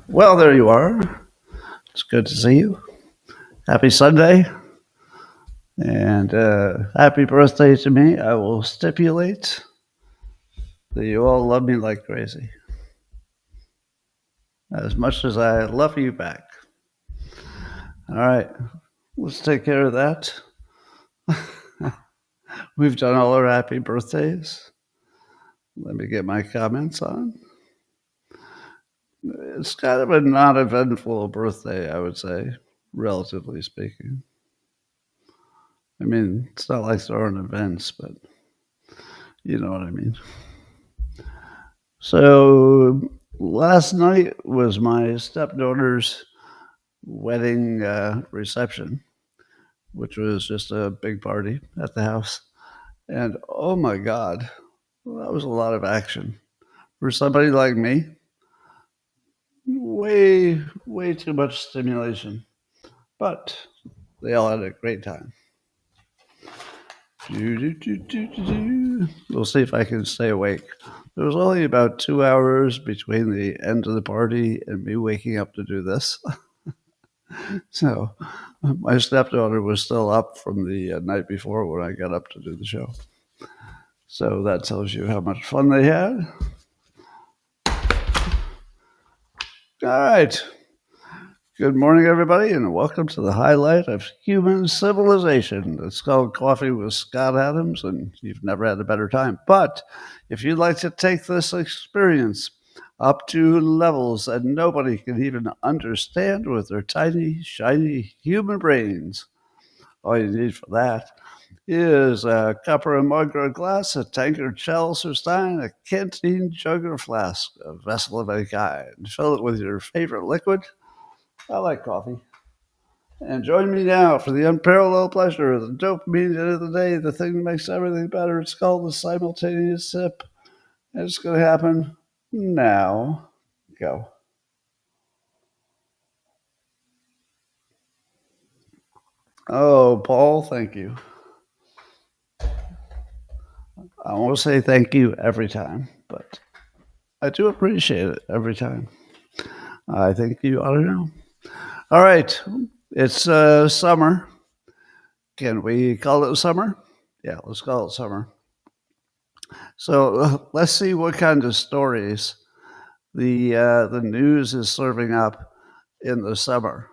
Well, there you are. It's good to see you. Happy Sunday. And happy birthday to me. I will stipulate that you all love me like crazy, as much as I love you back. All right, let's take care of that. We've done all our happy birthdays. Let me get my comments on. It's kind of a non eventful birthday, I would say, relatively speaking. I mean, it's not like there aren't events, but you know what I mean. So last night was my stepdaughter's wedding reception, which was just a big party at the house. And oh my God, that was a lot of action. For somebody like me, way too much stimulation. But they all had a great time. We'll see if I can stay awake. There was only about 2 hours between the end of the party and me waking up to do this. So my stepdaughter was still up from the night before when I got up to do the show. So that tells you how much fun they had. All right. Good morning, everybody, and welcome to the highlight of human civilization. It's called Coffee with Scott Adams, and you've never had a better time. But if you'd like to take this experience up to levels that nobody can even understand with their tiny, shiny human brains, all you need for that is a cup or a mug or a glass, a tankard, chalice or stein, a canteen, jug or flask, a vessel of any kind. Fill it with your favorite liquid. I like coffee. And join me now for the unparalleled pleasure of the dopamine at the end of the day, the thing that makes everything better. It's called the simultaneous sip. And it's going to happen now. Go. Oh, Paul, thank you. I won't say thank you every time, but I do appreciate it every time. I think you ought to know. All right. It's summer. Can we call it summer? Yeah, let's call it summer. So let's see what kind of stories the news is serving up in the summer.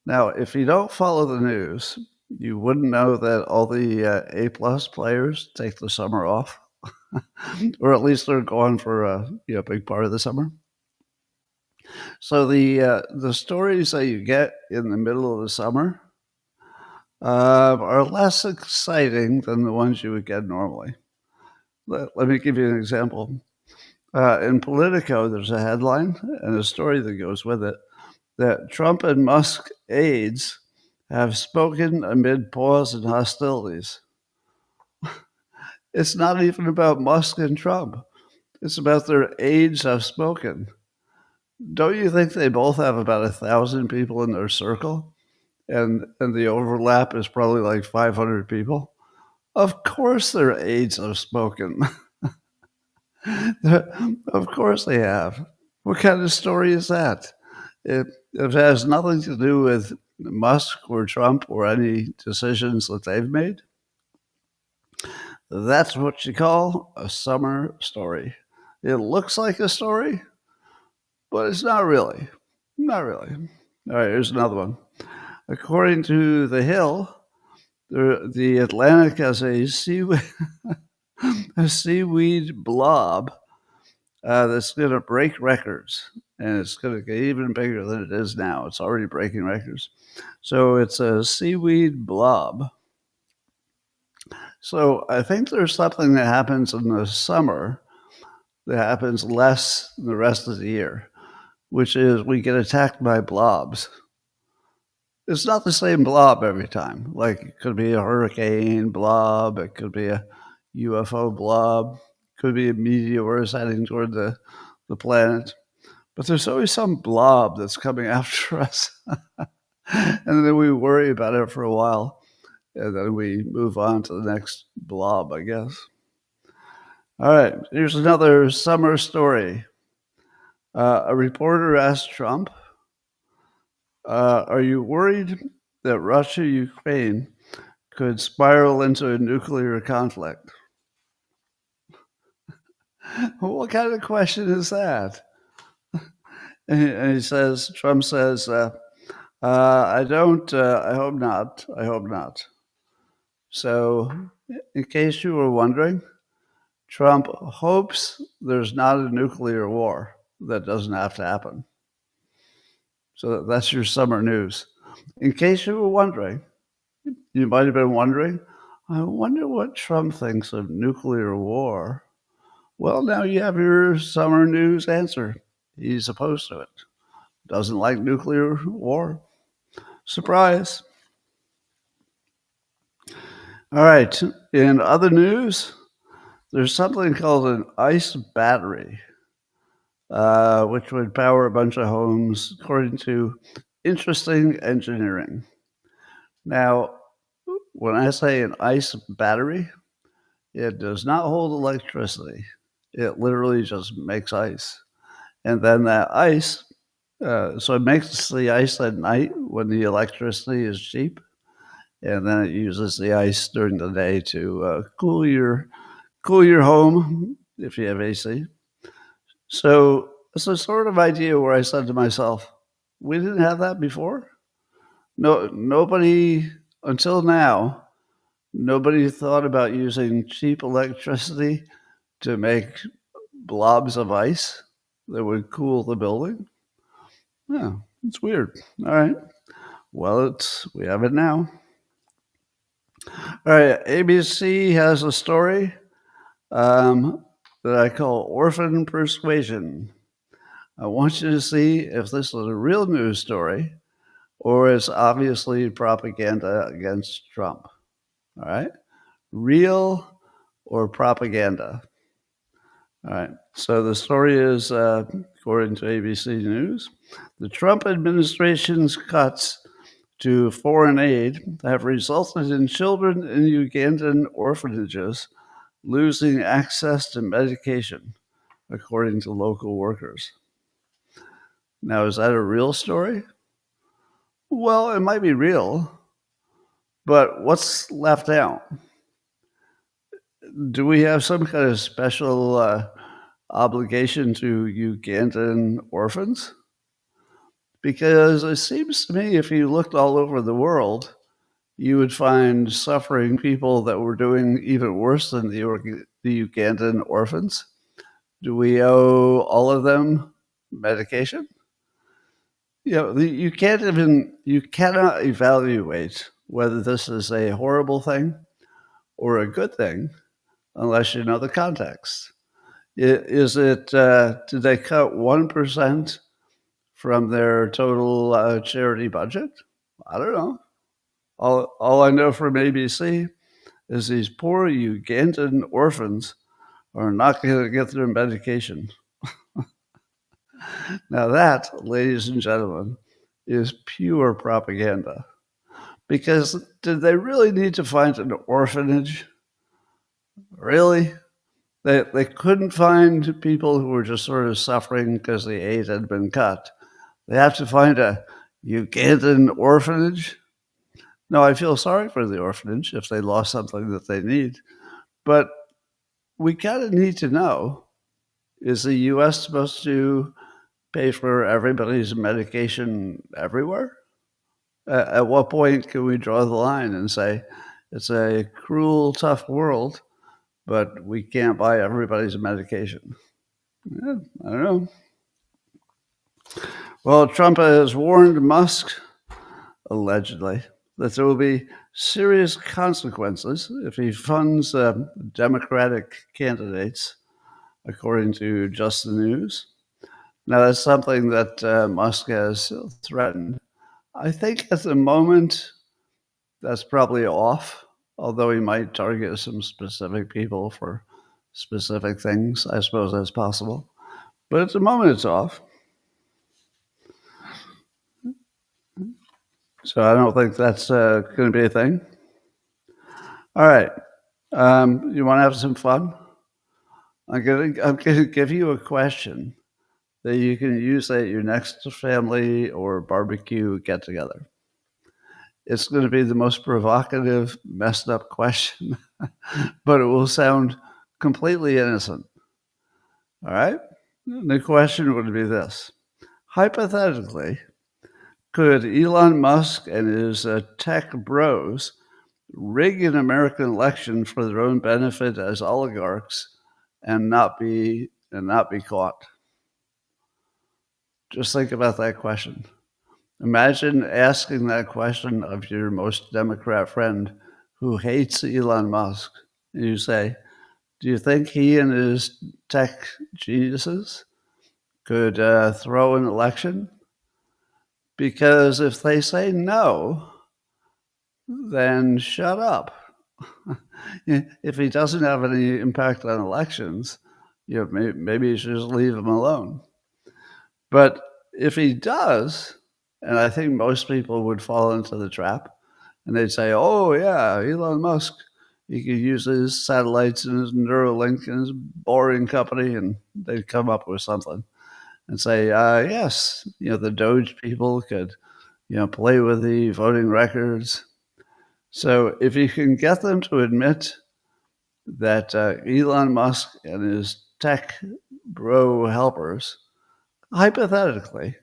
Now, if you don't follow the news, you wouldn't know that all the A-plus players take the summer off, or at least they're gone for a big part of the summer. So the stories that you get in the middle of the summer are less exciting than the ones you would get normally. Let me give you an example. In Politico, there's a headline and a story that goes with it that Trump and Musk aides have spoken amid pause and hostilities. It's not even about Musk and Trump. It's about their aides have spoken. Don't you think they both have about 1,000 people in their circle? And the overlap is probably like 500 people? Of course their aides have spoken. Of course they have. What kind of story is that? It has nothing to do with Musk or Trump or any decisions that they've made. That's what you call a summer story. It looks like a story, but it's not really. Not really. All right, here's another one. According to The Hill, the Atlantic has a seaweed blob that's going to break records, and it's going to get even bigger than it is now. It's already breaking records. So it's a seaweed blob. So I think there's something that happens in the summer that happens less than the rest of the year, which is we get attacked by blobs. It's not the same blob every time. Like it could be a hurricane blob, it could be a UFO blob, it could be a meteor heading toward the planet. But there's always some blob that's coming after us. And then we worry about it for a while. And then we move on to the next blob, I guess. All right, here's another summer story. A reporter asked Trump, are you worried that Russia-Ukraine could spiral into a nuclear conflict? What kind of question is that? And he says, Trump says, I don't, I hope not. I hope not. So, in case you were wondering, Trump hopes there's not a nuclear war. That doesn't have to happen. So that's your summer news. In case you were wondering, you might have been wondering, I wonder what Trump thinks of nuclear war. Well, now you have your summer news answer. He's opposed to it. Doesn't like nuclear war. Surprise. All right. In other news, there's something called an ice battery, which would power a bunch of homes, according to interesting engineering. Now, when I say an ice battery, it does not hold electricity. It literally just makes ice. And then that ice, so it makes the ice at night when the electricity is cheap. And then it uses the ice during the day to cool your home if you have AC. So it's a sort of idea where I said to myself, we didn't have that before. No, nobody until now. Nobody thought about using cheap electricity to make blobs of ice that would cool the building. Yeah, it's weird. All right. Well, we have it now. All right. ABC has a story that I call Orphan Persuasion. I want you to see if this is a real news story or it's obviously propaganda against Trump. All right. Real or propaganda. All right. So the story is, according to ABC News, the Trump administration's cuts to foreign aid have resulted in children in Ugandan orphanages losing access to medication, according to local workers. Now, is that a real story? Well, it might be real, but what's left out? Do we have some kind of special obligation to Ugandan orphans? Because it seems to me if you looked all over the world, you would find suffering people that were doing even worse than the Ugandan orphans. Do we owe all of them medication? You know, you cannot evaluate whether this is a horrible thing or a good thing unless you know the context. Is it, did they cut 1% from their total charity budget? I don't know. All I know from ABC is these poor Ugandan orphans are not going to get their medication. Now that, ladies and gentlemen, is pure propaganda. Because did they really need to find an orphanage? Really? They couldn't find people who were just sort of suffering because the aid had been cut. They have to find a Ugandan orphanage? No, I feel sorry for the orphanage if they lost something that they need. But we kind of need to know, is the U.S. supposed to pay for everybody's medication everywhere? At what point can we draw the line and say, it's a cruel, tough world, but we can't buy everybody's medication? Yeah, I don't know. Well, Trump has warned Musk, allegedly, that there will be serious consequences if he funds Democratic candidates, according to Just the News. Now, that's something that Musk has threatened. I think at the moment, that's probably off, although he might target some specific people for specific things. I suppose that's possible. But at the moment, it's off. So I don't think that's going to be a thing. All right. You want to have some fun? I'm going to give you a question that you can use at your next family or barbecue get together. It's going to be the most provocative, messed up question, but it will sound completely innocent. All right? The question would be this: hypothetically, could Elon Musk and his tech bros rig an American election for their own benefit as oligarchs and not be caught? Just think about that question. Imagine asking that question of your most Democrat friend who hates Elon Musk. And you say, do you think he and his tech geniuses could throw an election? Because if they say no, then shut up. If he doesn't have any impact on elections, maybe you should just leave him alone. But if he does, and I think most people would fall into the trap, and they'd say, oh, yeah, Elon Musk, he could use his satellites and his Neuralink and his boring company, and they'd come up with something and say, yes, the Doge people could, play with the voting records. So if you can get them to admit that Elon Musk and his tech bro helpers, hypothetically,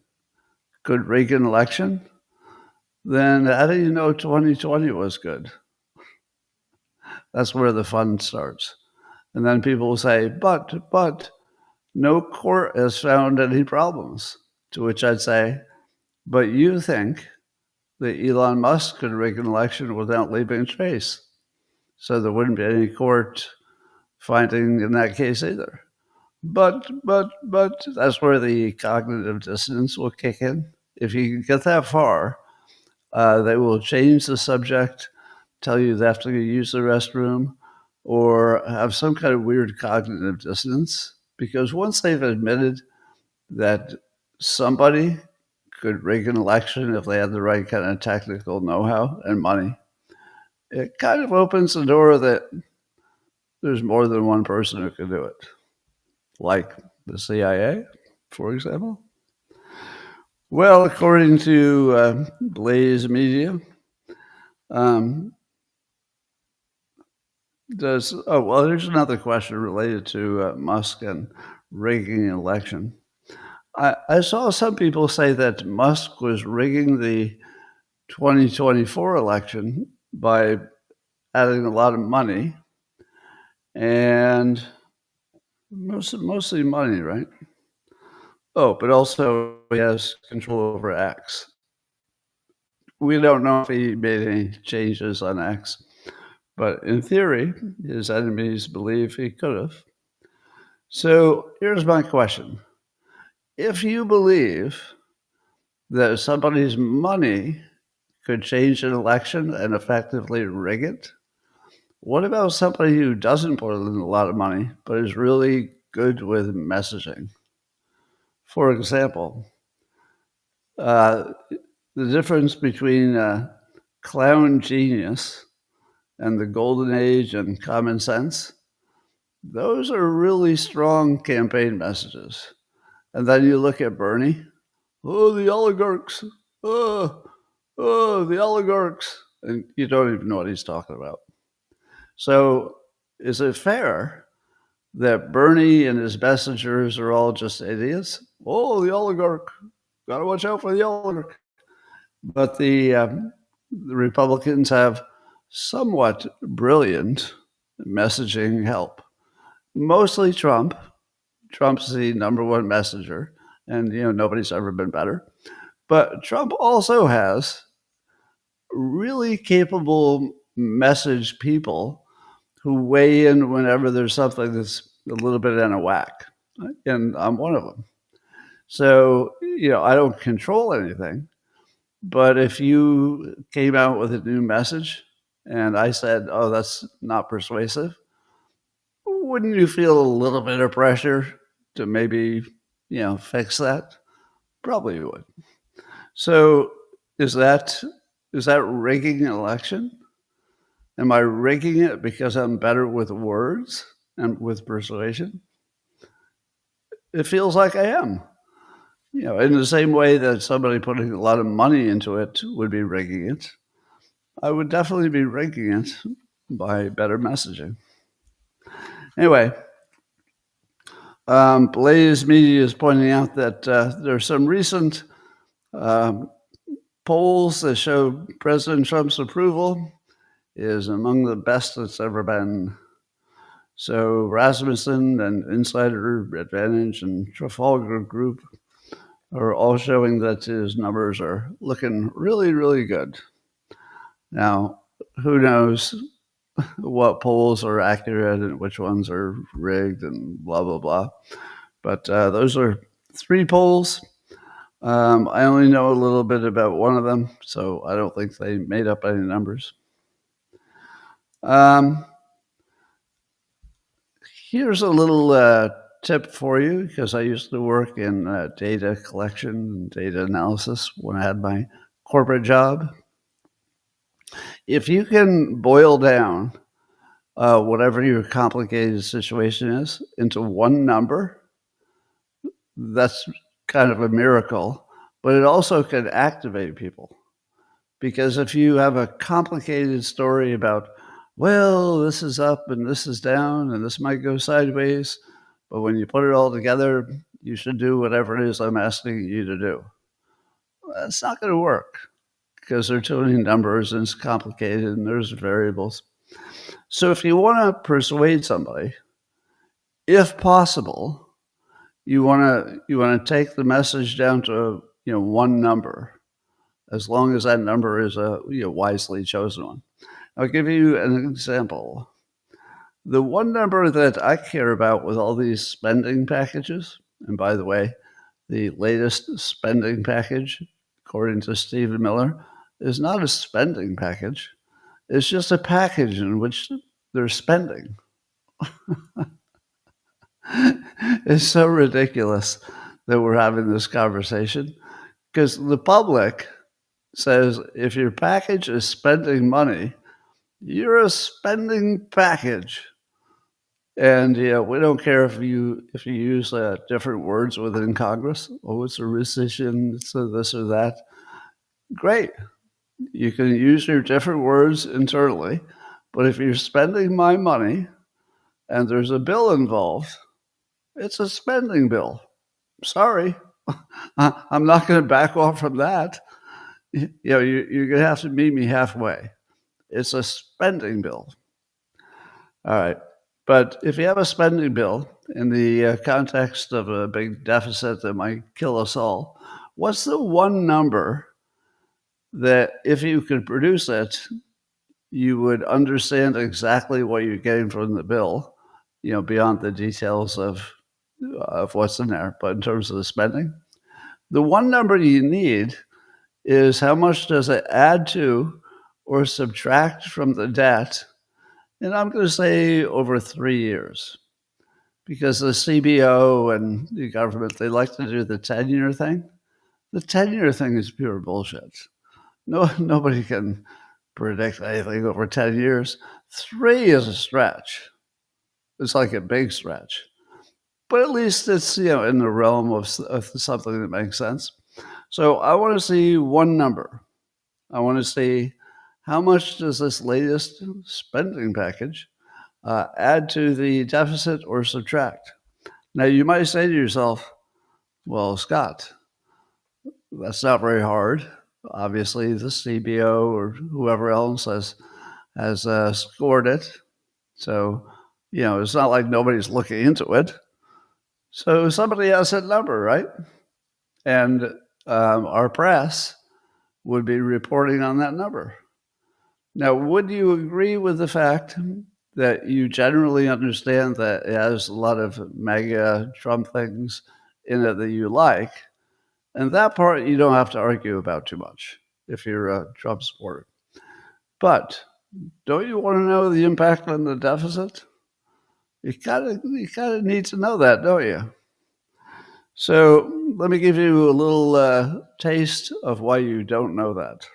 could rig an election, then how do you know 2020 was good? That's where the fun starts. And then people will say, but no court has found any problems. To which I'd say, but you think that Elon Musk could rig an election without leaving a trace. So there wouldn't be any court finding in that case either. But that's where the cognitive dissonance will kick in. If you can get that far, they will change the subject, tell you they have to use the restroom, or have some kind of weird cognitive dissonance. Because once they've admitted that somebody could rig an election if they had the right kind of technical know-how and money, it kind of opens the door that there's more than one person who can do it. Like the CIA, for example. Well, according to Blaze Media, there's another question related to Musk and rigging an election. I saw some people say that Musk was rigging the 2024 election by adding a lot of money, and mostly money, right? Oh, but also he has control over X. We don't know if he made any changes on X, but in theory, his enemies believe he could have. So here's my question. If you believe that somebody's money could change an election and effectively rig it, what about somebody who doesn't put in a lot of money, but is really good with messaging? For example, the difference between clown genius and the golden age and common sense, those are really strong campaign messages. And then you look at Bernie, oh, the oligarchs, oh, the oligarchs, and you don't even know what he's talking about. So is it fair that Bernie and his messengers are all just idiots? Oh, the oligarch, gotta watch out for the oligarch. But the Republicans have somewhat brilliant messaging help. Mostly Trump. Trump's the number one messenger, and nobody's ever been better. But Trump also has really capable message people who weigh in whenever there's something that's a little bit out of whack, and I'm one of them. So I don't control anything, but if you came out with a new message and I said, oh, that's not persuasive, wouldn't you feel a little bit of pressure to maybe, fix that? Probably you would. So is that rigging an election? Am I rigging it because I'm better with words and with persuasion? It feels like I am. In the same way that somebody putting a lot of money into it would be rigging it, I would definitely be rigging it by better messaging. Anyway, Blaze Media is pointing out that there are some recent polls that show President Trump's approval is among the best it's ever been. So Rasmussen and Insider Advantage and Trafalgar Group are all showing that his numbers are looking really, really good. Now, who knows what polls are accurate and which ones are rigged and blah, blah, blah. But those are 3 polls. I only know a little bit about one of them, so I don't think they made up any numbers. Here's a little tip for you, because I used to work in data collection and data analysis when I had my corporate job. If you can boil down whatever your complicated situation is into one number, that's kind of a miracle, but it also can activate people. Because if you have a complicated story about, well, this is up and this is down and this might go sideways, but when you put it all together, you should do whatever it is I'm asking you to do. That's not going to work, because there are too many numbers and it's complicated and there's variables. So if you want to persuade somebody, if possible, you want to take the message down to one number, as long as that number is a wisely chosen one. I'll give you an example. The one number that I care about with all these spending packages, and by the way, the latest spending package, according to Stephen Miller, is not a spending package. It's just a package in which they're spending. It's so ridiculous that we're having this conversation, because the public says if your package is spending money, you're a spending package. And we don't care if you use different words within Congress. Oh, it's a rescission, it's a this or that. Great. You can use your different words internally, but if you're spending my money and there's a bill involved, it's a spending bill. Sorry. I'm not going to back off from that. You're going to have to meet me halfway. It's a spending bill. All right. But if you have a spending bill in the context of a big deficit that might kill us all, what's the one number that if you could produce it, you would understand exactly what you're getting from the bill, beyond the details of what's in there, but in terms of the spending? The one number you need is how much does it add to or subtract from the debt. And I'm going to say over 3 years, because the CBO and the government, they like to do the 10-year thing. The 10-year thing is pure bullshit. Nobody can predict anything over 10 years. 3 is a stretch. It's like a big stretch. But at least it's, in the realm of something that makes sense. So I want to see one number. I want to see how much does this latest spending package add to the deficit or subtract. Now, you might say to yourself, well, Scott, that's not very hard. Obviously, the CBO or whoever else has scored it. So, it's not like nobody's looking into it. So somebody has that number, right? And our press would be reporting on that number. Now, would you agree with the fact that you generally understand that it has a lot of mega Trump things in it that you like, and that part you don't have to argue about too much if you're a Trump supporter? But don't you want to know the impact on the deficit? You kind of need to know that, don't you? So let me give you a little taste of why you don't know that.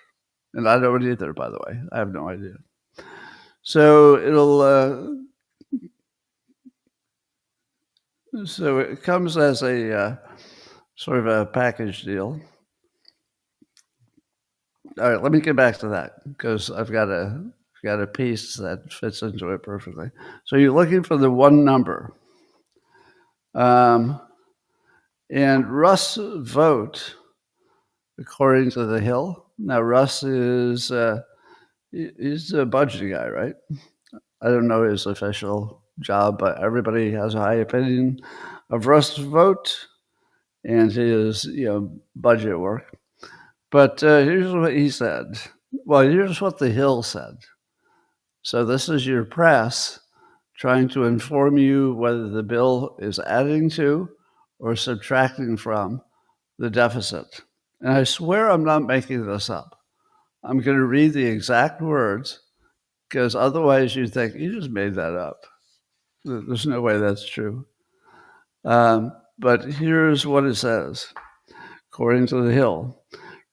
And I don't either, by the way. I have no idea. So so it comes as a sort of a package deal. All right, let me get back to that because I've got a piece that fits into it perfectly. So you're looking for the one number. And Russ' vote, according to the Hill. Now Russ is he's a budget guy, right? I don't know his official job, but everybody has a high opinion of Russ' vote and his budget work. But here's what he said. Well, here's what the Hill said. So this is your press trying to inform you whether the bill is adding to or subtracting from the deficit. And I swear I'm not making this up. I'm going to read the exact words because otherwise you think you just made that up. There's no way that's true. But here's what it says, according to the Hill.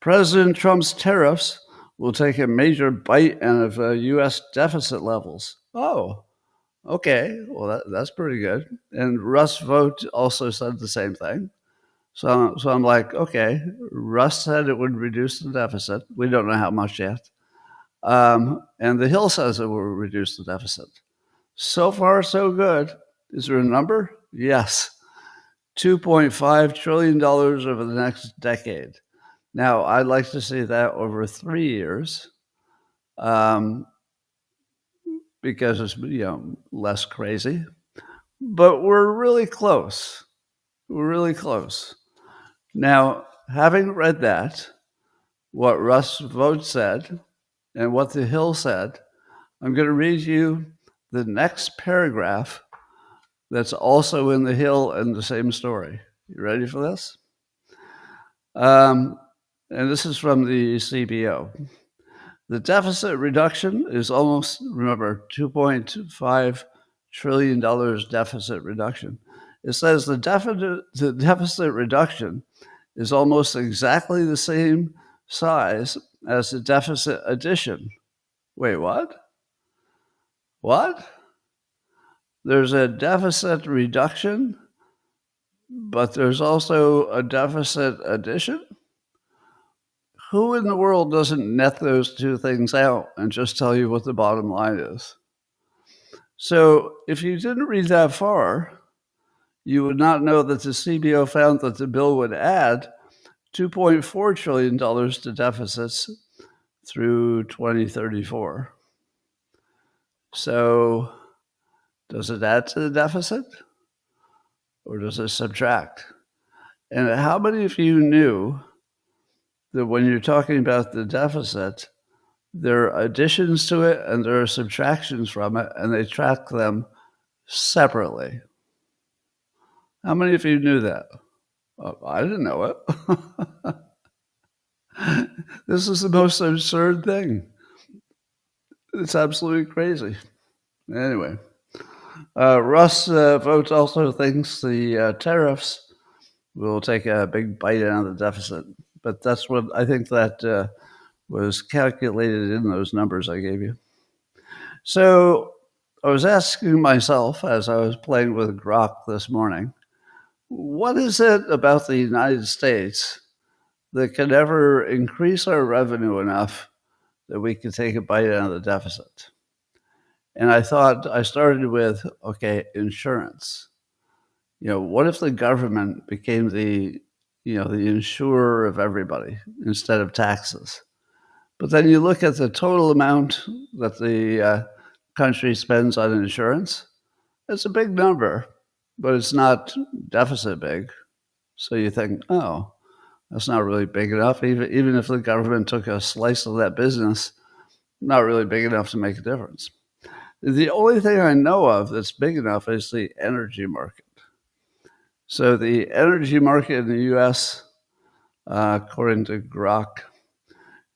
President Trump's tariffs will take a major bite out of U.S. deficit levels. Oh, okay. Well, that's pretty good. And Russ' vote also said the same thing. So I'm like, okay, Russ said it would reduce the deficit. We don't know how much yet. And the Hill says it will reduce the deficit. So far, so good. Is there a number? Yes. $2.5 trillion over the next decade. Now, I'd like to see that over 3 years because it's less crazy. But we're really close. We're really close. Now, having read that, what Russ' vote said and what the Hill said, I'm going to read you the next paragraph that's also in the Hill and the same story. You ready for this? And this is from the CBO. The deficit reduction is almost, remember, $2.5 trillion deficit reduction. It says the deficit reduction is almost exactly the same size as the deficit addition. Wait, what? What? There's a deficit reduction, but there's also a deficit addition? Who in the world doesn't net those two things out and just tell you what the bottom line is? So if you didn't read that far, you would not know that the CBO found that the bill would add $2.4 trillion to deficits through 2034. So does it add to the deficit or does it subtract? And how many of you knew that when you're talking about the deficit, there are additions to it and there are subtractions from it, and they track them separately? How many of you knew that? I didn't know it. This is the most absurd thing. It's absolutely crazy. Anyway, Russ votes also thinks the tariffs will take a big bite out of the deficit. But that's what I think that was calculated in those numbers I gave you. So I was asking myself as I was playing with Grok this morning, what is it about the United States that can ever increase our revenue enough that we could take a bite out of the deficit? And I started with, okay, insurance. What if the government became the insurer of everybody instead of taxes? But then you look at the total amount that the country spends on insurance. It's a big number, but it's not deficit big. So you think, oh, that's not really big enough. Even if the government took a slice of that business, not really big enough to make a difference. The only thing I know of that's big enough is the energy market. So the energy market in the U.S., according to Grok,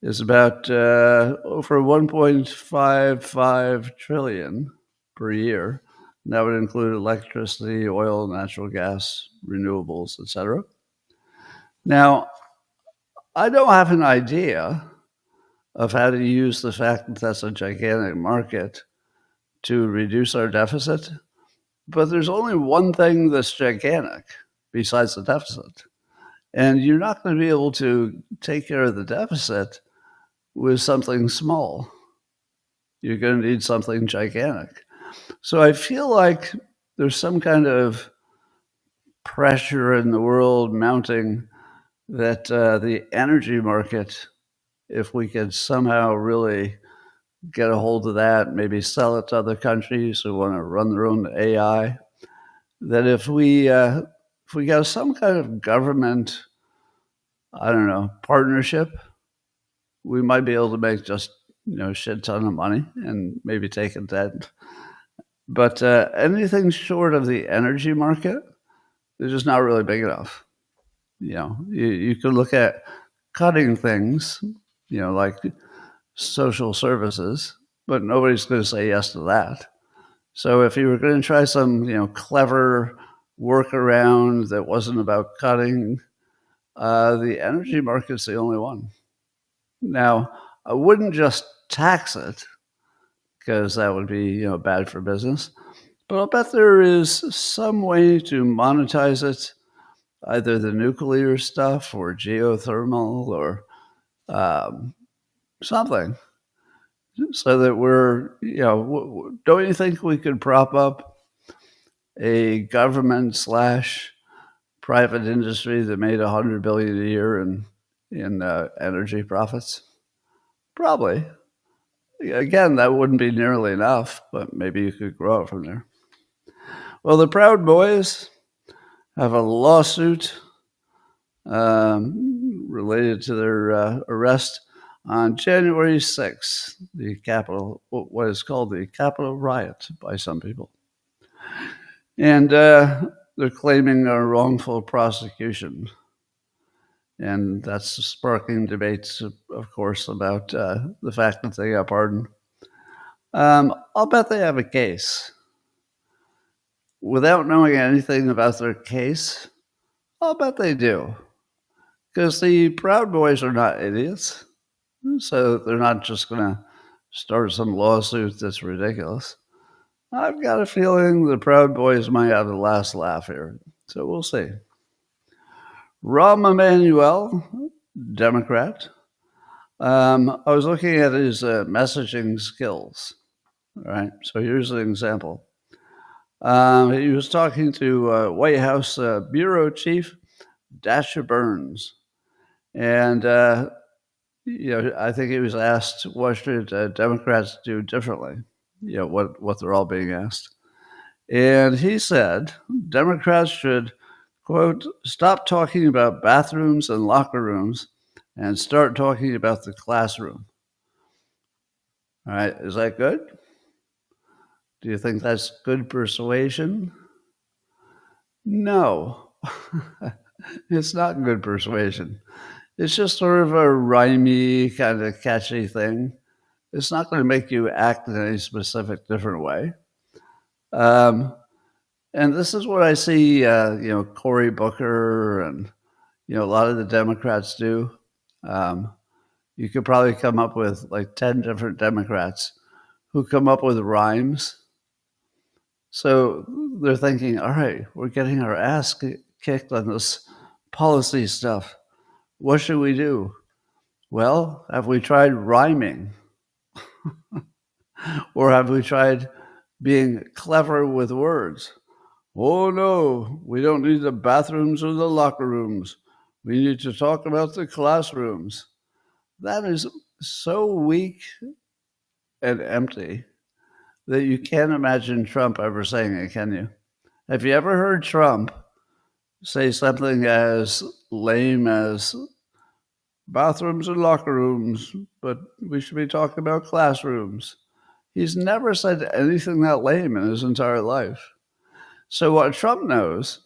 is about over 1.55 trillion per year. And that would include electricity, oil, natural gas, renewables, etc. Now, I don't have an idea of how to use the fact that that's a gigantic market to reduce our deficit, but there's only one thing that's gigantic besides the deficit, And you're not going to be able to take care of the deficit with something small. You're going to need something gigantic. So I feel like there's some kind of pressure in the world mounting that the energy market, if we could somehow really get a hold of that, maybe sell it to other countries who want to run their own AI, that if we got some kind of government, I don't know, partnership, we might be able to make just a shit ton of money and maybe take a debt. But anything short of the energy market is just not really big enough. You could look at cutting things, like social services, but nobody's going to say yes to that. So if you were going to try some, clever workaround that wasn't about cutting, the energy market's the only one. Now, I wouldn't just tax it because that would be, bad for business. But I'll bet there is some way to monetize it, either the nuclear stuff or geothermal or something, so that we're, don't you think we could prop up a government / private industry that made $100 billion a year in energy profits? Probably. Again, that wouldn't be nearly enough, but maybe you could grow it from there. Well, the Proud Boys have a lawsuit related to their arrest on January 6th, what is called the Capitol riot by some people. And they're claiming a wrongful prosecution. And that's sparking debates, of course, about the fact that they got pardoned. I'll bet they have a case. Without knowing anything about their case, I'll bet they do. Because the Proud Boys are not idiots. So they're not just going to start some lawsuit that's ridiculous. I've got a feeling the Proud Boys might have the last laugh here. So we'll see. Rahm Emanuel, Democrat. I was looking at his messaging skills. All right, so here's an example. He was talking to White House Bureau Chief Dasha Burns. And, I think he was asked, what should Democrats do differently? What they're all being asked. And he said, Democrats should, quote, stop talking about bathrooms and locker rooms and start talking about the classroom. All right, is that good? Do you think that's good persuasion? No, it's not good persuasion. It's just sort of a rhymey, kind of catchy thing. It's not going to make you act in any specific different way. And this is what I see, Cory Booker and, a lot of the Democrats do. You could probably come up with like 10 different Democrats who come up with rhymes. So they're thinking, all right, we're getting our ass kicked on this policy stuff. What should we do? Well, have we tried rhyming? Or have we tried being clever with words? Oh, no, we don't need the bathrooms or the locker rooms. We need to talk about the classrooms. That is so weak and empty that you can't imagine Trump ever saying it, can you? Have you ever heard Trump say something as lame as bathrooms and locker rooms, but we should be talking about classrooms? He's never said anything that lame in his entire life. So what Trump knows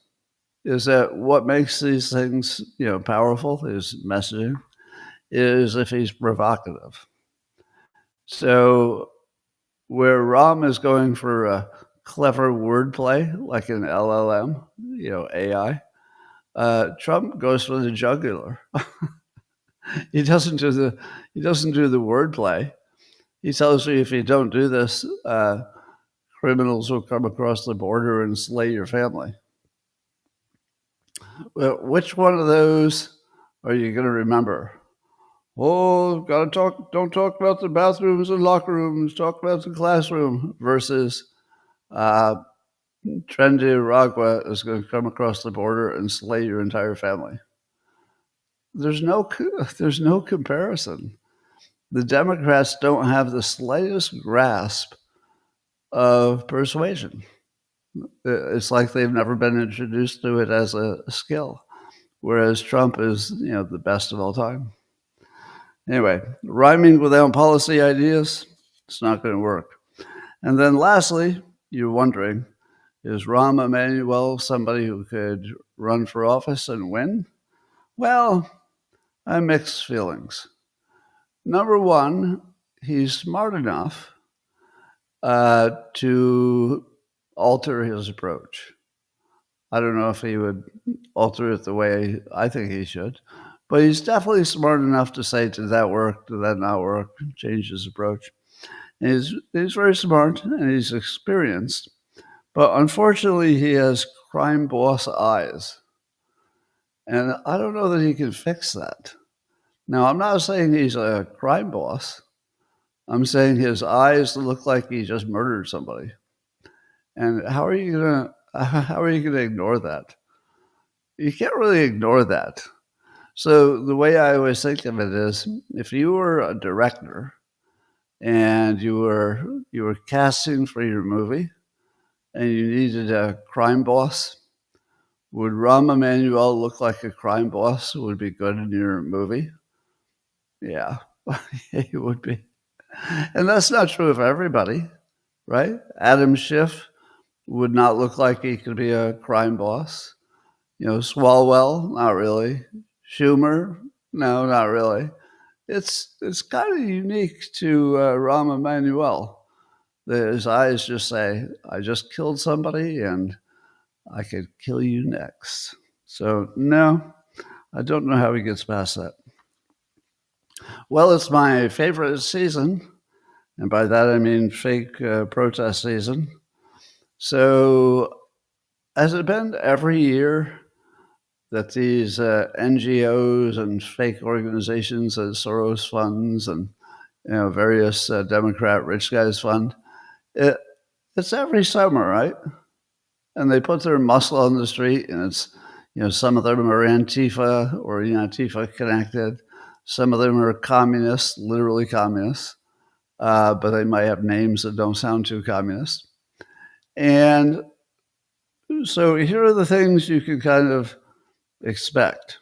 is that what makes these things, powerful, his messaging, is if he's provocative. So where Rahm is going for a clever wordplay, like an LLM, AI, Trump goes for the jugular. He doesn't do the wordplay. He tells you if you don't do this, criminals will come across the border and slay your family. Well, which one of those are you going to remember? Oh, gotta talk. Don't talk about the bathrooms and locker rooms. Talk about the classroom. Versus, uh, Tren de Aragua is going to come across the border and slay your entire family. There's no, there's no comparison. The Democrats don't have the slightest grasp of persuasion. It's like they've never been introduced to it as a skill, whereas Trump is, the best of all time. Anyway, rhyming without policy ideas, it's not going to work. And then lastly, you're wondering, is Rahm Emanuel somebody who could run for office and win? Well, I have mixed feelings. Number one, he's smart enough to alter his approach. I don't know if he would alter it the way I think he should, but he's definitely smart enough to say, did that work? Did that not work? Change his approach. And he's very smart and he's experienced, but unfortunately he has crime boss eyes. And I don't know that he can fix that. Now, I'm not saying he's a crime boss. I'm saying his eyes look like he just murdered somebody. And how are you gonna ignore that? You can't really ignore that. So the way I always think of it is, if you were a director and you were casting for your movie and you needed a crime boss, would Rahm Emanuel look like a crime boss who would be good in your movie? Yeah, he would be. And that's not true of everybody, right? Adam Schiff would not look like he could be a crime boss. Swalwell, not really. Schumer, no, not really. It's kind of unique to Rahm Emanuel. His eyes just say, I just killed somebody and I could kill you next. So, no, I don't know how he gets past that. Well, it's my favorite season, and by that I mean fake protest season. So, has it been every year that these NGOs and fake organizations that Soros funds and various Democrat rich guys fund, it's every summer, right? And they put their muscle on the street, and it's some of them are Antifa or Antifa connected. Some of them are communists, literally communists, but they might have names that don't sound too communist. And so here are the things you can kind of expect.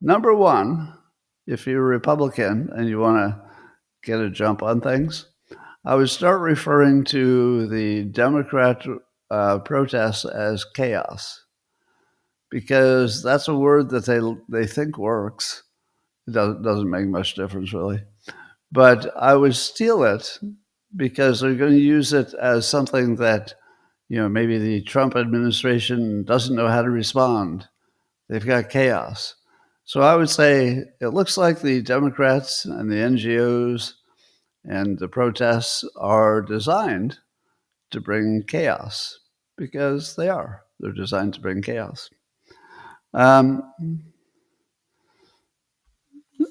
Number one, if you're a Republican and you want to get a jump on things, I would start referring to the Democrat protests as chaos, because that's a word that they think works. It doesn't make much difference, really. But I would steal it because they're going to use it as something that, maybe the Trump administration doesn't know how to respond. They've got chaos. So I would say it looks like the Democrats and the NGOs and the protests are designed to bring chaos, because they are. They're designed to bring chaos.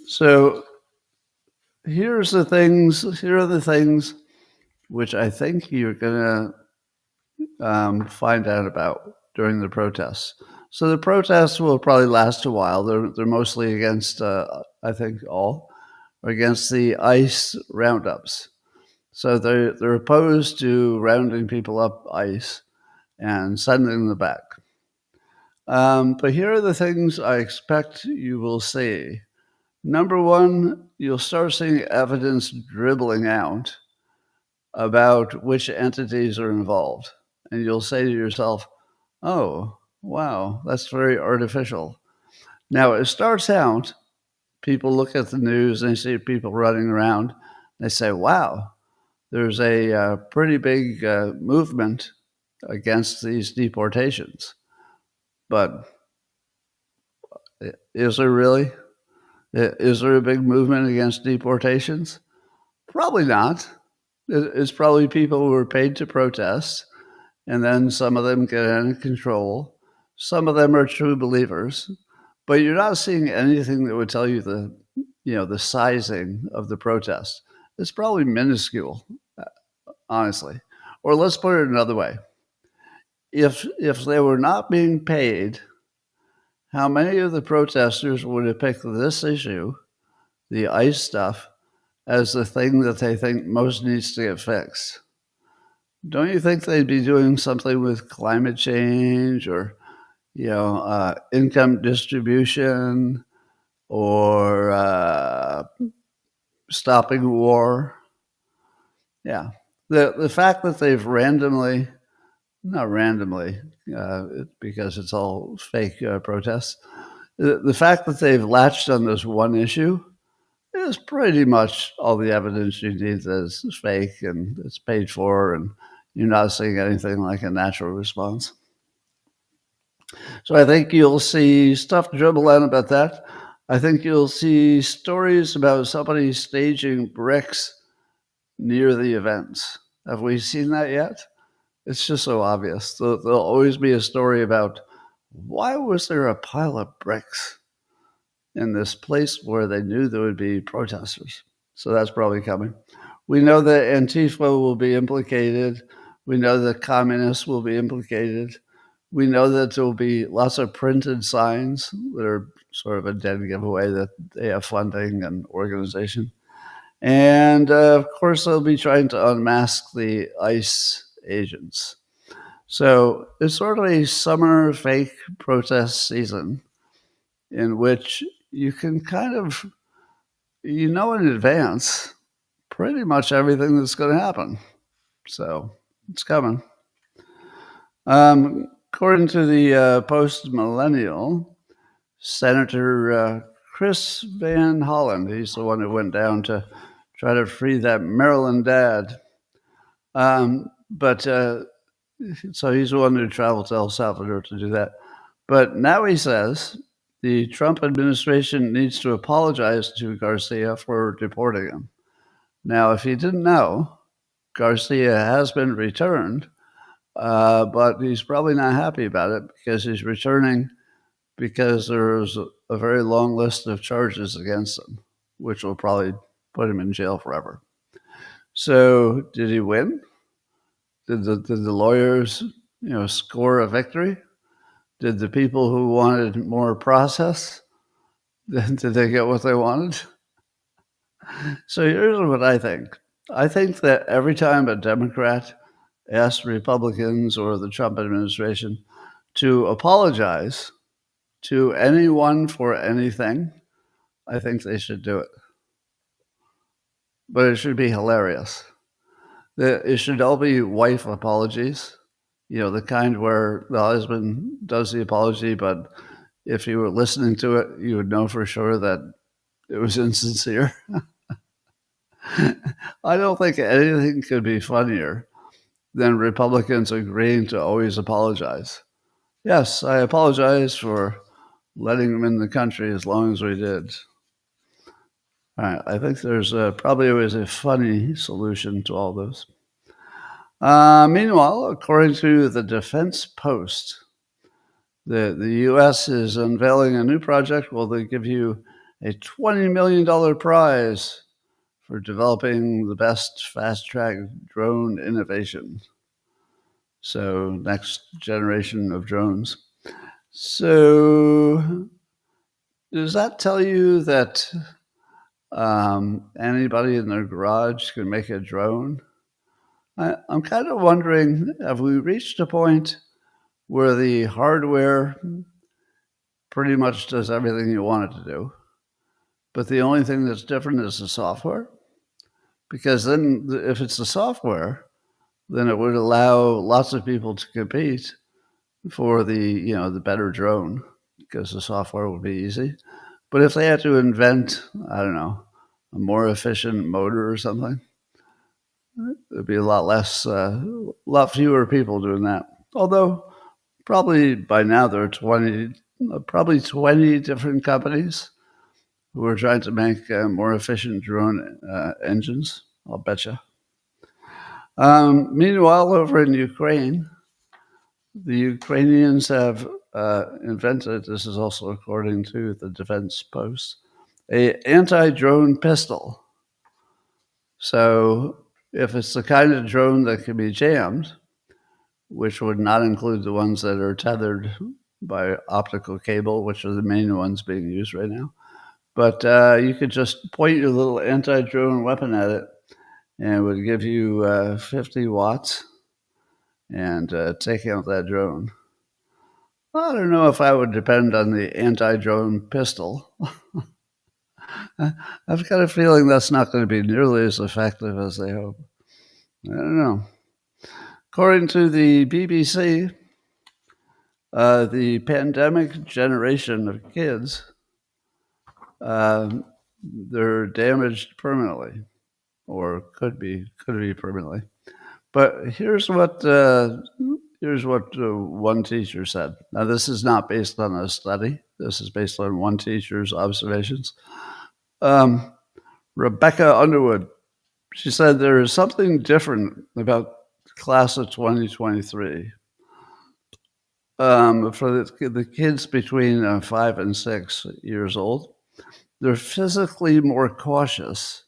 So here are the things which I think you're going to find out about during the protests. So the protests will probably last a while. They're mostly against, I think all, are against the ICE roundups. So they're opposed to rounding people up ICE and sending them back. But here are the things I expect you will see. Number one, you'll start seeing evidence dribbling out about which entities are involved. And you'll say to yourself, oh, wow, that's very artificial. Now, it starts out, people look at the news and they see people running around. They say, wow, there's a pretty big movement against these deportations. But is there really? Is there a big movement against deportations? Probably not. It's probably people who are paid to protest, and then some of them get out of control. Some of them are true believers, but you're not seeing anything that would tell you the sizing of the protest. It's probably minuscule, honestly. Or let's put it another way. If they were not being paid, how many of the protesters would have picked this issue, the ICE stuff, as the thing that they think most needs to get fixed? Don't you think they'd be doing something with climate change or, income distribution or stopping war? Yeah. The fact that they've not randomly, because it's all fake protests, the fact that they've latched on this one issue is pretty much all the evidence you need that it's fake and it's paid for, and you're not seeing anything like a natural response. So I think you'll see stuff dribble out about that. I think you'll see stories about somebody staging bricks near the events. Have we seen that yet? It's just so obvious. There'll always be a story about why was there a pile of bricks in this place where they knew there would be protesters. So that's probably coming. We know that Antifa will be implicated. We know that communists will be implicated. We know that there will be lots of printed signs that are sort of a dead giveaway that they have funding and organization. And of course, they'll be trying to unmask the ICE agents. So it's sort of a summer fake protest season in which you can kind of, in advance pretty much everything that's going to happen. So it's coming. According to the Post-Millennial, Senator Chris Van Hollen, he's the one who went down to try to free that Maryland dad. So he's the one who traveled to El Salvador to do that. But now he says the Trump administration needs to apologize to Garcia for deporting him. Now, if you didn't know, Garcia has been returned, but he's probably not happy about it because he's returning because there's a very long list of charges against him, which will probably put him in jail forever. So did he win? Did the lawyers, score a victory? Did the people who wanted more process, did they get what they wanted? So here's what I think. I think that every time a Democrat asks Republicans or the Trump administration to apologize to anyone for anything, I think they should do it. But it should be hilarious. It should all be wife apologies, the kind where the husband does the apology, but if you were listening to it, you would know for sure that it was insincere. I don't think anything could be funnier than Republicans agreeing to always apologize. Yes, I apologize for letting them in the country as long as we did. All right, I think there's probably always a funny solution to all this. Meanwhile, according to the Defense Post, the U.S. is unveiling a new project where they give you a $20 million prize for developing the best fast-track drone innovation. So next generation of drones. So does that tell you that anybody in their garage can make a drone? I'm kind of wondering, have we reached a point where the hardware pretty much does everything you want it to do, but the only thing that's different is the software? Because then if it's the software, then it would allow lots of people to compete for the better drone because the software would be easy. But if they had to invent, I don't know, a more efficient motor or something, there'd be a lot fewer people doing that. Although probably by now there are probably 20 different companies who are trying to make more efficient drone engines, I'll bet you. Meanwhile, over in Ukraine, the Ukrainians have invented, this is also according to the Defense Post, a anti-drone pistol. So if it's the kind of drone that can be jammed, which would not include the ones that are tethered by optical cable, which are the main ones being used right now, but you could just point your little anti-drone weapon at it, and it would give you 50 watts and take out that drone. I don't know if I would depend on the anti-drone pistol. I've got a feeling that's not going to be nearly as effective as they hope. I don't know. According to the BBC, the pandemic generation of kids, they're damaged permanently, or could be permanently. But here's what one teacher said. Now, this is not based on a study. This is based on one teacher's observations. Rebecca Underwood, she said there is something different about the class of 2023. For the kids between 5 and 6 years old, they're physically more cautious.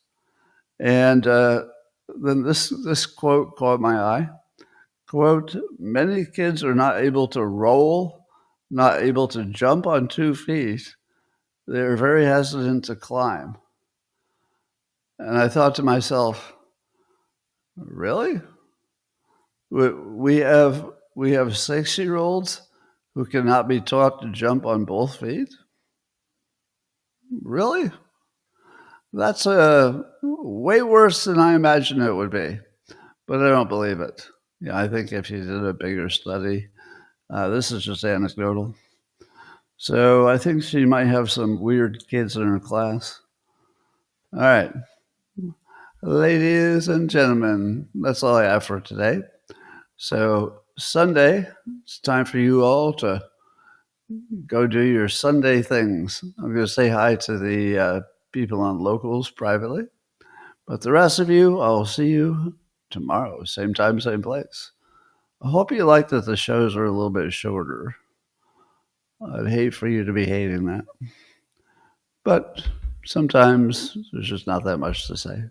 And then this quote caught my eye. Quote, many kids are not able to roll, not able to jump on 2 feet. They're very hesitant to climb. And I thought to myself, really? We have 6-year-olds who cannot be taught to jump on both feet? Really? That's way worse than I imagined it would be, but I don't believe it. Yeah, I think if you did a bigger study, this is just anecdotal. So I think she might have some weird kids in her class. All right. Ladies and gentlemen, that's all I have for today. So Sunday, it's time for you all to go do your Sunday things. I'm going to say hi to the people on Locals privately. But the rest of you, I'll see you tomorrow, same time, same place. I hope you like that the shows are a little bit shorter. I'd hate for you to be hating that. But sometimes there's just not that much to say.